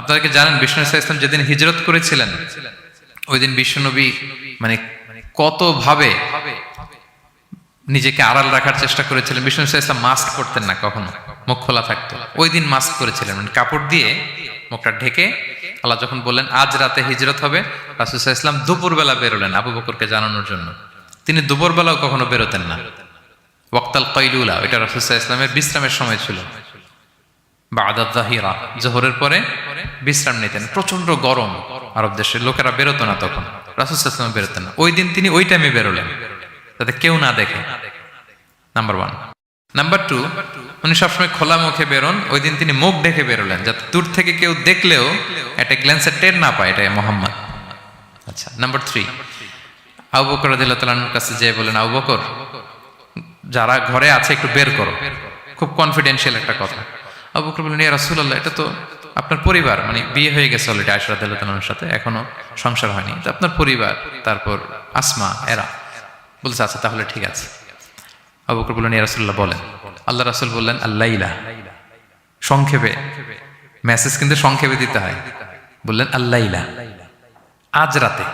আপনারা কি জানেন বিষ্ণু ইসলাম যেদিন হিজরত করেছিলেন ওই দিন বিশ্বনবী মানে কত ভাবে নিজেকে আড়াল রাখার চেষ্টা করেছিলেন। বিষ্ণু ইসলাম মাস্ক পরতেন না, কখনো মুখ খোলা থাকতো। ওই দিন মাস্ক করেছিলেন, মানে কাপড় দিয়ে মুখটা ঢেকে। আল্লাহ যখন বললেন আজ রাতে হিজরত হবে, রাসূল সাল্লাল্লাহু আলাইহি ওয়াসাল্লাম দুপুরবেলা বেরোলেন আবু বকরকে জানানোর জন্য। তিনি দুপুরবেলাও কখনো বেরোতেন না। ওয়াক্তাল কাইলুলা, এটা রাসূল সাল্লাল্লাহু আলাইহি ওয়াসাল্লামের বিশ্রামের সময় ছিল। বাদা যাহিরা, জোহরের পরে বিশ্রাম নিতেন। প্রচন্ড গরম, আরব দেশের লোকেরা বেরোতো না তখন, রাসূল সাল্লাল্লাহু আলাইহি ওয়াসাল্লাম বেরোতেন না। ওই দিন তিনি ওই টাইমে বেরোলেন যাতে কেউ না দেখে, নাম্বার 1। নাম্বার 2, উনি সবসময় খোলা মুখে বেরোন, ওই দিন তিনি মুখ ঢেকে বেরোলেন যাতে দূর থেকে কেউ দেখলেও একটা গ্ল্যান্সের টের না পায় এটা মুহাম্মদ। আচ্ছা, নাম্বার 3, আবু বকর রাদিয়াল্লাহু তাআলার কাছে যেয়ে বলেন, আবু বকর যারা ঘরে আছে একটু বের করো, খুব কনফিডেন্সিয়াল একটা কথা। আবু বকর বললেন, ইয়া রাসূলুল্লাহ, এটা তো আপনার পরিবার, মানে বিয়ে হয়ে গেছে অলরেডি আয়েশা রাদিয়াল্লাহু তাআলার সাথে, এখনো সংসার হয়নি, তো আপনার পরিবার, তারপর আসমা, এরা বলছে আচ্ছা তাহলে ঠিক আছে। আবু বকর বললেন, ইয়া রাসূলুল্লাহ বলেন। আল্লাহ রাসূল বললেন, আল্লাইলা, সংক্ষেপে, মেসেজ কিন্তু সংক্ষেপে দিতে হয়। বললেন আল্লাইলা, আজ রাতে।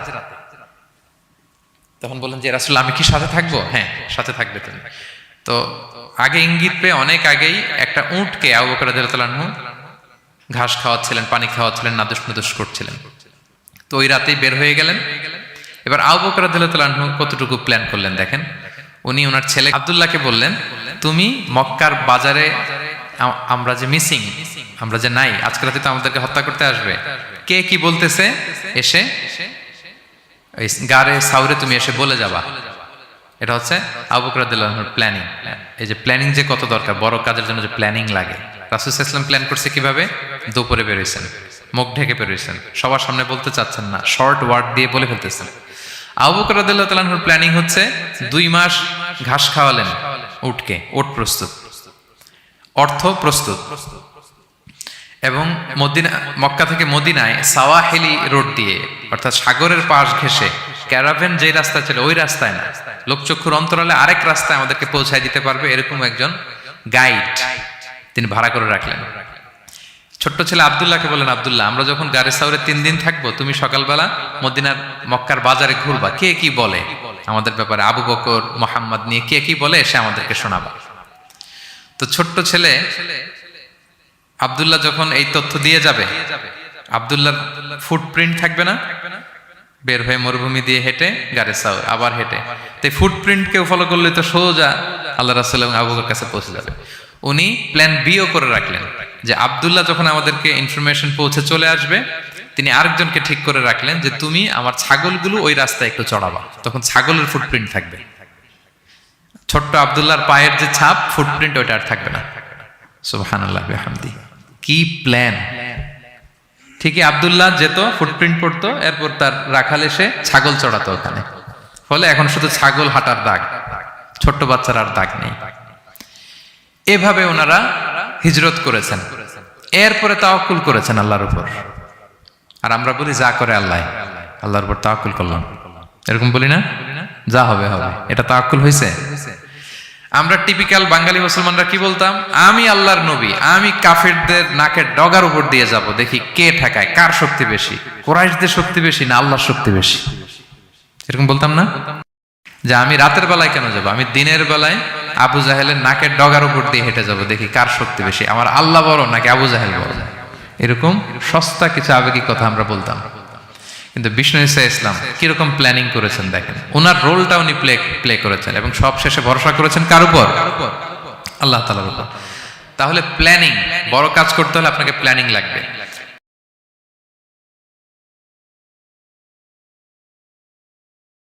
তখন বললেন যে রাসূল আমি কি সাথে থাকবো? হ্যাঁ, সাথে থাকবে তুমি। তো আগে ইঙ্গিত পেয়ে অনেক আগেই একটা উটকে আবু বকর রাদিয়াল্লাহু তাআলা আনহু ঘাস খাওয়াচ্ছিলেন, পানি খাওয়াচ্ছিলেন, নাদুস নুদুস করছিলেন। তো ওই রাতেই বের হয়ে গেলেন। এবার আবু বকর রাদিয়াল্লাহু তাআলা আনহু কতটুকু প্ল্যান করলেন দেখেন। উনি ওনার ছেলে আব্দুল্লাহকে বললেন, তুমি মক্কার বাজারে, আমরা যে মিসিং, আমরা যে নাই, আজকে রাতে তো আমাদেরকে হত্যা করতে আসবে, কে কি বলতেছে এসে এই গারে সাউরে তুমি এসে বলে যাবা। এটা হচ্ছে আবু বকর রাদিয়াল্লাহু আনহুর প্ল্যানিং। এই যে প্ল্যানিং যে কত দরকার, বড় কাজের জন্য যে প্ল্যানিং লাগে। রাসূল সাল্লাল্লাহু আলাইহি ওয়াসাল্লাম প্ল্যান করছে কিভাবে? দুপুরে বেরোইছেন, মুখ ঢেকে বেরোইছেন, সবার সামনে বলতে চাচ্ছেন না, শর্ট ওয়ার্ড দিয়ে বলে ফেলতেছেন। আবু বকর রাদিয়াল্লাহু তাআলা আনহুর প্ল্যানিং হচ্ছে 2 মাস ঘাস খাওয়ালেন উটকে, ওট প্রস্তুত, অর্থ প্রস্তুত, এবং মদিনা, মক্কা থেকে মদিনায় সাওয়াহিলি রোড দিয়ে, অর্থাৎ সাগরের পাশ ঘেঁষে ক্যারাভেন যে রাস্তা ছিল ওই রাস্তায় না, লোকচক্ষুর অন্তরালে আরেক রাস্তায় আমাদেরকে পৌঁছায় দিতে পারবে এরকম একজন গাইড তিনি ভাড়া করে রাখলেন। ছোট্ট ছেলে আব্দুল্লাহকে বলেন, আব্দুল্লাহ আমরা যখন গারে সাউরে 3 দিন থাকবো, তুমি সকালবেলা মদিনার মক্কার বাজারে ঘুরবা, কে কি বলে আমাদের ব্যাপারে, আবু বকর মুহাম্মদ নিয়ে কে কি বলে এসে আমাদেরকে শোনাবা। তো ছোট্ট ছেলে আব্দুল্লাহ যখন এই তথ্য দিয়ে যাবে, আব্দুল্লাহর ফুটপ্রিন্ট থাকবে না, বের হয়ে মরুভূমি দিয়ে হেঁটে গারে সাউর, আবার হেঁটে, তো ফুটপ্রিন্ট কেউ ফলো করলে তো সোজা আল্লাহ রাসূল এবং আবু বকরের কাছে পৌঁছে যাবে। উনি প্ল্যান বিও করে রাখলেন যে আব্দুল্লাহ যখন আমাদেরকে ইনফরমেশন পৌঁছে চলে আসবে, তিনি আরেকজনকে ঠিক করে রাখলেন যে তুমি আমার ছাগলগুলো ওই রাস্তায় একটু চড়াবা, তখন ছাগলের ফুটপ্রিন্ট থাকবে, ছোট্ট আব্দুল্লাহর পায়ের যে ছাপ ফুটপ্রিন্ট ওইটা আর থাকবে না। সুবহানাল্লাহ বিহামদি, কি প্ল্যান! ঠিকই আব্দুল্লাহ যেত, ফুটপ্রিন্ট পড়তো, এরপর তার রাখাল এসে ছাগল চড়াতো ওখানে, ফলে এখন শুধু ছাগল হাঁটার দাগ, ছোট্ট বাচ্চার আর দাগ নেই। এভাবে ওনারা হিজরত করেছেন, এরপরে তাওয়াক্কুল করেছেন আল্লাহর উপর। আর আমরা বলি যা করে আল্লাহ, আল্লাহর উপর তাওয়াক্কুল করলাম, এরকম বলি না? যা হবে হবে, এটা তাওয়াক্কুল হয়েছে? আমরা টিপিক্যাল বাঙালি মুসলমানরা কি বলতাম? আমি আল্লাহর নবী, আমি কাফেরদের নাকের ডগার উপর দিয়ে যাব, দেখি কে ঠেকায়, কার শক্তি বেশি, কুরাইশদের শক্তি বেশি না আল্লাহর শক্তি বেশি, এরকম বলতাম না? যে আমি রাতের বেলায় কেন যাব, আমি দিনের বেলায় আবু জাহেলের নাকের ডগার উপর দিয়ে হেঁটে যাব, দেখি কার শক্তি বেশি, আমার আল্লাহ বড় নাকি আবু জাহেল বড়। এরকম সস্তা কিছু আবেগিক কথা আমরা বলতাম। কিন্তু বিষ্ণু ঈসা ইসলাম কিরকম প্ল্যানিং করেছেন দেখেন, ওনার রোলটা উনি প্লে করেছেন, এবং সব শেষে ভরসা করেছেন কার উপর? আল্লাহ তাআলার উপর। তাহলে প্ল্যানিং, বড় কাজ করতে হলে আপনাকে প্ল্যানিং লাগবে।